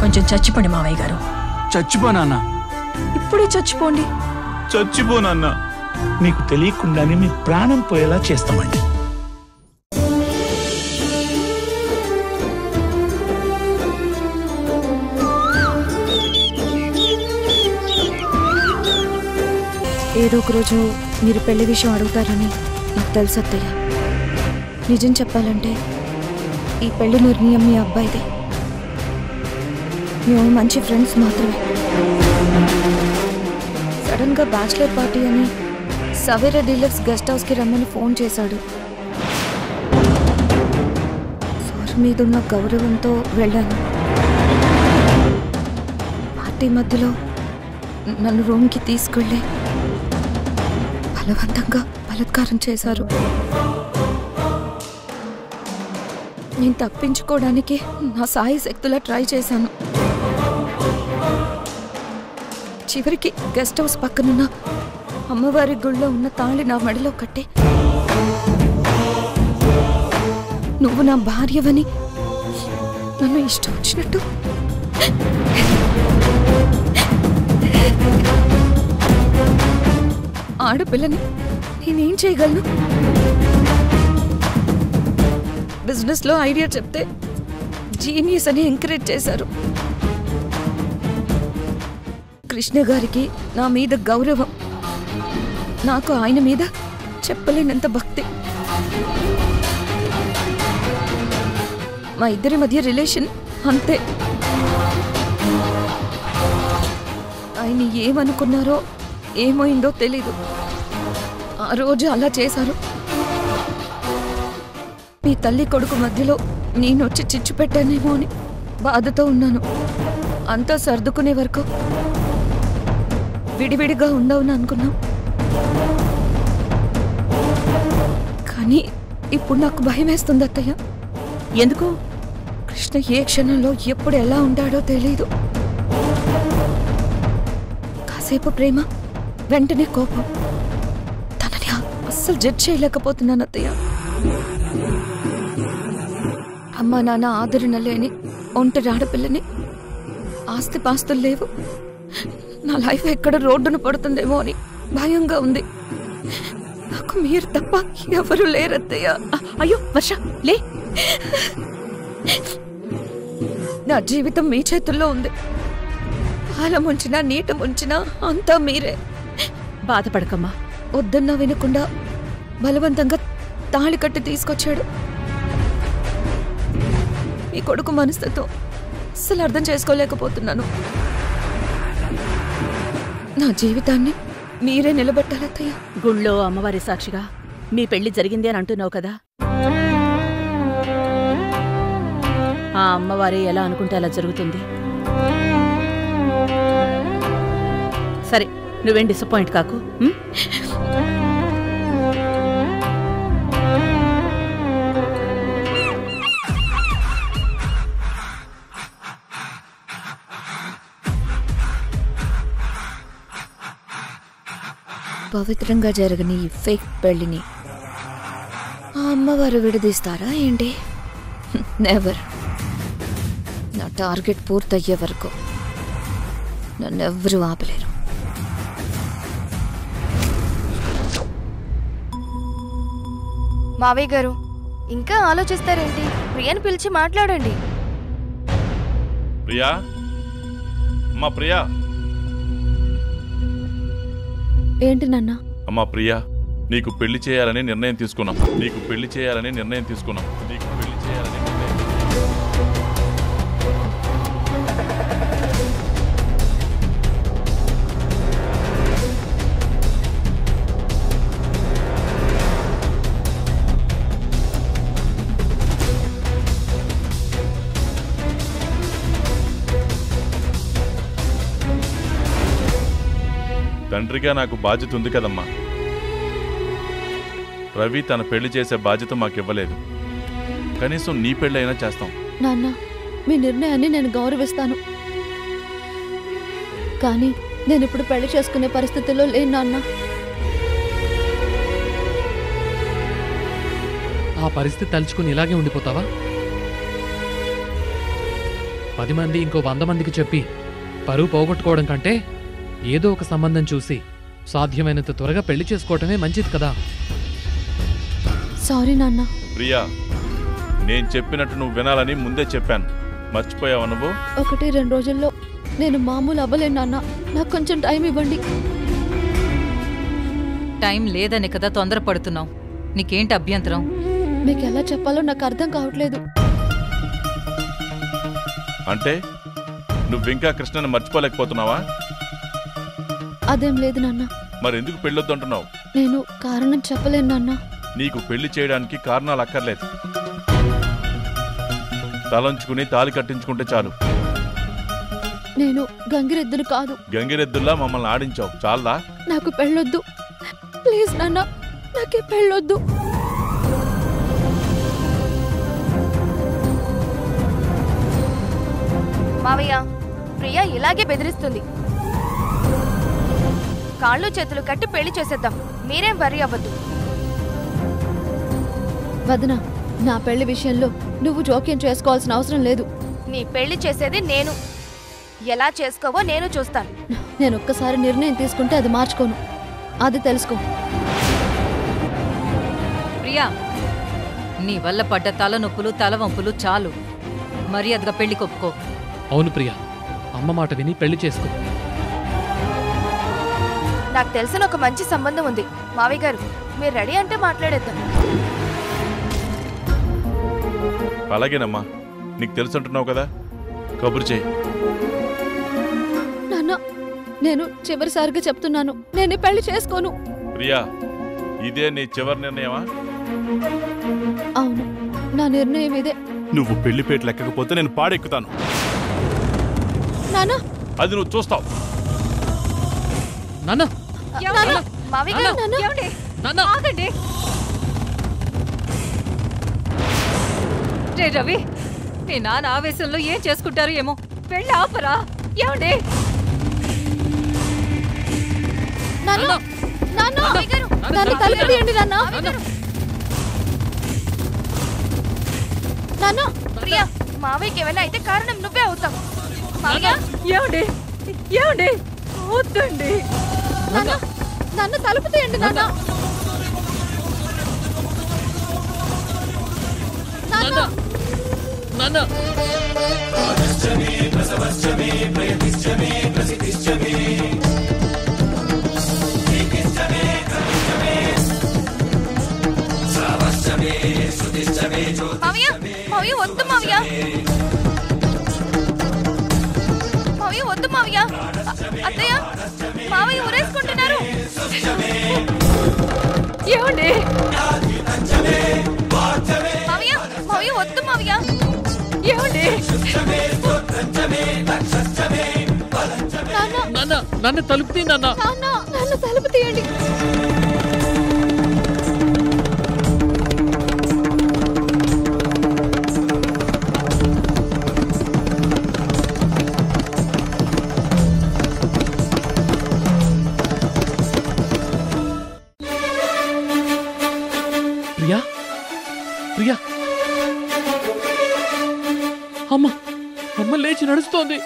కొంచెం చచ్చిపోండి మావయ్య గారు. చచ్చిపోనా? ఇప్పుడే చచ్చిపోండి. చచ్చిపోనన్నా. మీకు తెలియకుండానే మీ ప్రాణం పోయేలా చేస్తామండి. ఏదో ఒక రోజు మీరు పెళ్లి విషయం అడుగుతారని నాకు తెలుసు అత్తయ్య. నిజం చెప్పాలంటే ఈ పెళ్లి నిర్ణయం మీ అబ్బాయిదే. మేము మంచి ఫ్రెండ్స్ మాత్రమే. సడన్గా బ్యాచిలర్ పార్టీ అని సవేరా డీలక్స్ గెస్ట్ హౌస్కి రమ్మని ఫోన్ చేశాడు. సార్ మీదున్న గౌరవంతో వెళ్ళాను. పార్టీ మధ్యలో నన్ను రూమ్కి తీసుకెళ్ళి బలవంతంగా బలాత్కారం చేశారు. నేను తప్పించుకోవడానికి నా సాయి శక్తులా ట్రై చేశాను. చివరికి గెస్ట్ హౌస్ పక్కనున్న అమ్మవారి గుళ్ళో ఉన్న తాళి నా మెడలో కట్టి నువ్వు నా భార్యవని నన్ను ఇష్టం వచ్చినట్టు ఆడపిల్లని నేనేం చేయగలను? బిజినెస్లో ఐడియా చెప్తే జీనియస్ అని ఎంకరేజ్ చేశారు. కృష్ణ గారికి నా మీద గౌరవం, నాకు ఆయన మీద చెప్పలేనంత భక్తి. మా ఇద్దరి మధ్య రిలేషన్ అంతే. ఆయన ఏమనుకున్నారో ఏమైందో తెలీదు. ఆ రోజు అలా చేశారు. మీ తల్లి కొడుకు మధ్యలో నేనొచ్చి చిచ్చు పెట్టానేమో అని బాధతో ఉన్నాను. అంతా సర్దుకునే వరకు విడివిడిగా ఉందామని అనుకున్నాం. కానీ ఇప్పుడు నాకు భయం వేస్తుంది అత్తయ్య. ఎందుకు? కృష్ణ ఏ క్షణంలో ఎప్పుడు ఎలా ఉంటాడో తెలీదు. కాసేపు ప్రేమ, వెంటనే కోపం. తనని అస్సలు జడ్జ్ చేయలేకపోతున్నాను అత్తయ్య. అమ్మా నాన్న ఆదరణ లేని ఒంటరి ఆడపిల్లని, ఆస్తి పాస్తులు లేవు. నా లైఫ్ ఎక్కడ రోడ్డును పడుతుందేమో అని భయంగా ఉంది. నాకు మీరు తప్ప ఎవరు లేరత్తయ్య. అయ్యో వర్ష లే. నా జీవితం మీ చేతుల్లో ఉంది. పాల ముంచినా నీట ముంచినా అంతా మీరే. బాధపడకమ్మా. వద్దన్నా వినకుండా బలవంతంగా తాళి కట్టి తీసుకొచ్చాడు. మీ కొడుకు మనస్తత్వం అస్సలు అర్థం చేసుకోలేకపోతున్నాను. నా జీవితాన్ని మీరే నిలబెట్టాలి అత్తయ్య. గుళ్ళో అమ్మవారి సాక్షిగా మీ పెళ్లి జరిగింది అని అంటున్నావు కదా. ఆ అమ్మవారే ఎలా అనుకుంటే అలా జరుగుతుంది. సరే, నువ్వేం డిసప్పాయింట్ కాకు. పవిత్రంగా జరగని ఈ ఫేక్ పెళ్లిని ఆ అమ్మవారు విడదీస్తారా ఏంటి? నెవర్. నా టార్గెట్ పూర్తయ్యే వరకు నన్నెవ్వరూ ఆపలేరు. మావయ్య గారు, ఇంకా ఆలోచిస్తారేంటి? ప్రియాని పిలిచి మాట్లాడండి. ప్రియా, అమ్మా ప్రియా. ఏంటి నాన్న? అమ్మా ప్రియా, నీకు పెళ్లి చేయాలని నిర్ణయం తీసుకున్నాం. నీకు పెళ్లి చేయాలని నిర్ణయం తీసుకున్నాం. నీకు పెళ్లి చేయాలని నిర్ణయం. తండ్రిగా నాకు బాధ్యత ఉంది కదమ్మా. రవి తన పెళ్లి చేసే బాధ్యత మాకివ్వలేదు. కనీసం నీ పెళ్ళైనా చేస్తాం. నాన్న, మీ నిర్ణయాన్ని నేను గౌరవిస్తాను. కానీ నేను ఇప్పుడు పెళ్లి చేసుకునే పరిస్థితుల్లో లేను నాన్న. ఆ పరిస్థితి తలుచుకుని ఇలాగే ఉండిపోతావా? 10 మంది ఇంకో 100 మందికి చెప్పి పరువు పోగొట్టుకోవడం కంటే ఏదో ఒక సంబంధం చూసి సాధ్యమైనంత త్వరగా పెళ్లి చేసుకోవటమే మంచిది కదా. సారీ నాన్న. ప్రియా, నేను చెప్పినట్టు నువ్వు వినాలని ముందే చెప్పాను. మర్చిపోయావా నువ్వు? 1-2 రోజుల్లో నేను మామూలు అవ్వలేను నాన్న. నాకు కొంచెం టైం ఇవ్వండి. టైం లేదని కదా తొందరపడుతున్నావు. నీకేంటి అభ్యంతరం? మీకు ఎలా చెప్పాలో నాకు అర్థం కావట్లేదు. అంటే నువ్వింకా కృష్ణని మర్చిపోలేకపోతున్నావా? అదేం లేదు నాన్న. మరెందుకు పెళ్ళొద్దు అంటున్నావు? నేను కారణం చెప్పలేను నాన్న. నీకు పెళ్లి చేయడానికి కారణాలు అక్కర్లేదు. తలంచుకుని తాలి కట్టించుకుంటే చాలు. నేను గంగిరెద్దును కాదు. గంగిరెద్దుల్లా మమ్మల్ని ఆడించావు, చాలదా? నాకు పెళ్ళొద్దు ప్లీజ్ నాన్న. నాకే పెళ్ళొద్దు. మావయ్య, ప్రియా ఇలాగే బెదిరిస్తుంది. కాళ్ళు చేతులు కట్టి పెళ్లి చేసేద్దాం. మీరేం వరి అవ్వద్దు. వదన, నా పెళ్లి విషయంలో నువ్వు జోక్యం చేసుకోవాల్సిన అవసరం లేదు. నీ పెళ్లి చేసేది నేను. ఎలా చేసుకోవో నేను చూస్తాను. నేను ఒక్కసారి నిర్ణయం తీసుకుంటే అది మార్చుకోను. అది తెలుసుకో. ప్రియా, నీ వల్ల పడ్డ తలనొప్పులు తలవంపులు చాలు. మర్యాదగా పెళ్లి కొప్పుకో. అవును ప్రియా, అమ్మ మాట విని పెళ్లి చేసుకో. నాకు తెలిసిన ఒక మంచి సంబంధం ఉంది. మావయ్య గారు, మీరు రెడీ అంటే మాట్లాడేద్దాం. అలాగేనమ్మా, నీకు తెలుసుంటున్నావు కదా, కబురు చేయి. నాన్న, నేను చివరిసారిగా చెప్తున్నాను, నేను పెళ్లి చేసుకోను. ప్రియా, ఇదే నీ చివరి నిర్ణయమా? అవును, నా నిర్ణయం ఇదే. నువ్వు పెళ్లిపేట లెక్కకపోతే నేను పాడెక్కుతాను. నాన్న, అది నువ్వు చూస్తావు. నాన్న, మావయ్య గారు, నాన్న, ఆగండి. రే రవి, మీ నాన్న ఆవేశంలో ఏం చేసుకుంటారు ఏమో. పెళ్ళి ఆపరా. ఏమండి? నాన్న, నాన్న, నాన్న తలుపు తీయండి నాన్న. నాన్న, ప్రియా, మావయ్యకి ఏమైనా అయితే కారణం నువ్వే అవుతావు. మావయ్య, ఏమండి? ఏమండి? వద్దండి. నాన్న, నాన్న తలుపు తీయండి నాన్న. నాన్న, నాన్న, మావయ్య, మావయ్య వద్దు మావయ్య. మావయ్య వద్దు మావయ్య. అత్తయ్య, మావయ్య ఊరేసుకుంటున్నారు. ఏమండి? మావయ్య, మావయ్య వద్దు మావయ్య. ఏమండి? నాన్న, నాన్న తలుపు తీ నాన్న. నాన్న, నాన్న తలుపు తీయండి. ప్రియా, ప్రియా, అమ్మ, అమ్మ లేచి నడుస్తోంది.